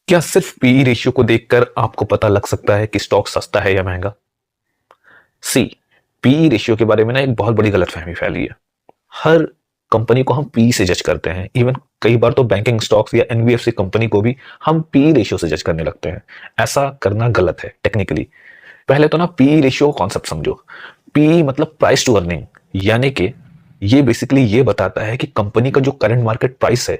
क्या सिर्फ PE ratio को देखकर आपको पता लग सकता है कि स्टॉक सस्ता है या महंगा? सी, पीई रेशियो के बारे में ना एक बहुत बड़ी गलतफहमी फैली है। हर कंपनी को हम पीई से जज करते हैं। इवन कई बार तो बैंकिंग स्टॉक्स या एनबीएफसी कंपनी को भी हम पीई रेशियो से जज करने लगते हैं। ऐसा करना गलत है टेक्निकली। पहले तो ना पीई रेशियो कॉन्सेप्ट समझो। पीई मतलब प्राइस टू अर्निंग, यानी कि ये बेसिकली ये बताता है कि कंपनी का जो करंट मार्केट प्राइस है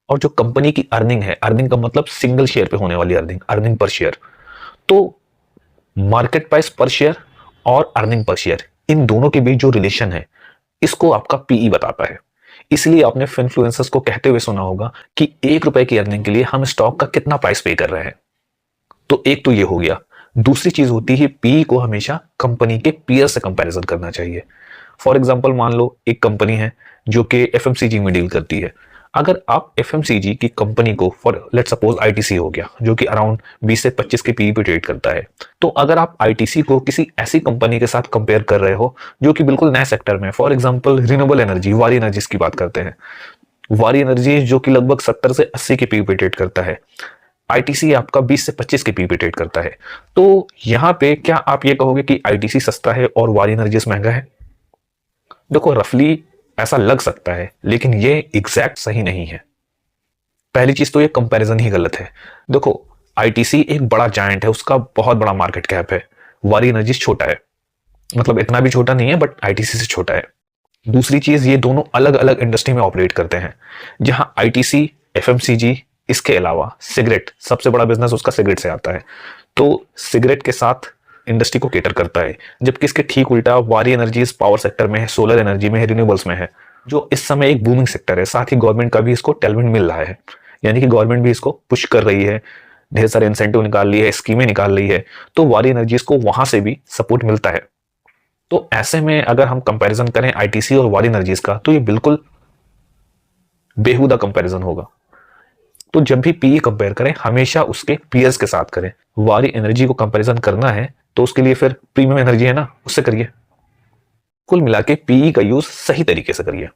और जो कंपनी की अर्निंग है, अर्निंग का मतलब सिंगल शेयर पे होने वाली अर्निंग, अर्निंग पर शेयर। तो मार्केट प्राइस पर शेयर और अर्निंग पर शेयर, इन दोनों के बीच जो रिलेशन है, इसको आपका पीई बताता है। इसलिए आपने इन्फ्लुएंसर्स को कहते हुए सुना होगा कि 1 रुपए की अर्निंग के लिए हम स्टॉक का कितना प्राइस पे कर रहे हैं। तो एक तो ये हो गया। दूसरी चीज होती है, पीई को हमेशा कंपनी के पीयर से कंपैरिजन करना चाहिए। फॉर एग्जांपल मान लो एक कंपनी है जो कि एफएमसीजी में डील करती है। अगर आप एफएमसीजी की कंपनी को, फॉर लेट सपोज आईटीसी हो गया जो कि अराउंड 20 से 25 के पीई पे ट्रेड करता है, तो अगर आप आईटीसी को किसी ऐसी कंपनी के साथ कंपेयर कर रहे हो जो कि बिल्कुल नए सेक्टर में, फॉर एग्जांपल रिन्यूएबल एनर्जी, वारी एनर्जीज की बात करते हैं। वारी एनर्जी जो कि लगभग 70 से 80 के पीई पे ट्रेड करता है, आईटीसी आपका 20 से 25 के पीई पे ट्रेड करता है। तो यहां पे क्या आप ये कहोगे कि आईटीसी सस्ता है और वारी एनर्जीज महंगा है? देखो, रफली ऐसा लग सकता है, लेकिन ये एग्जैक्ट सही नहीं है। पहली चीज तो ये कंपैरिजन ही गलत है। देखो, आईटीसी एक बड़ा जायंट है, उसका बहुत बड़ा मार्केट कैप है। वारी एनर्जीज छोटा है, मतलब इतना भी छोटा नहीं है बट आईटीसी से छोटा है। दूसरी चीज, ये दोनों अलग अलग इंडस्ट्री में ऑपरेट करते हैं। जहां आईटीसी, एफएमसीजी, इसके अलावा सिगरेट, सबसे बड़ा बिजनेस उसका सिगरेट से आता है, तो सिगरेट के साथ इंडस्ट्री को केटर करता है। जबकि इसके ठीक उल्टा वारी एनर्जीज पावर सेक्टर में है, सोलर एनर्जी में है, रिन्यूएबल्स में है, जो इस समय एक बूमिंग सेक्टर है। साथ ही गवर्नमेंट का भी इसको टेलमेंट मिल रहा है, यानी कि गवर्नमेंट भी इसको पुश कर रही है, ढेर सारे इंसेंटिव निकाल रही है, स्कीमें निकाल रही है, तो वारी एनर्जीज को वहां से भी सपोर्ट मिलता है। तो ऐसे में अगर हम कंपैरिजन करें आईटीसी और वारी एनर्जीज का, तो ये बिल्कुल बेहुदा कंपैरिजन होगा। तो जब भी पीई कंपेयर करें, हमेशा उसके पीयर्स के साथ करें। वारी एनर्जी को कंपैरिजन करना है तो उसके लिए फिर प्रीमियम एनर्जी है ना, उससे करिए। कुल मिला के पीई का यूज सही तरीके से करिए।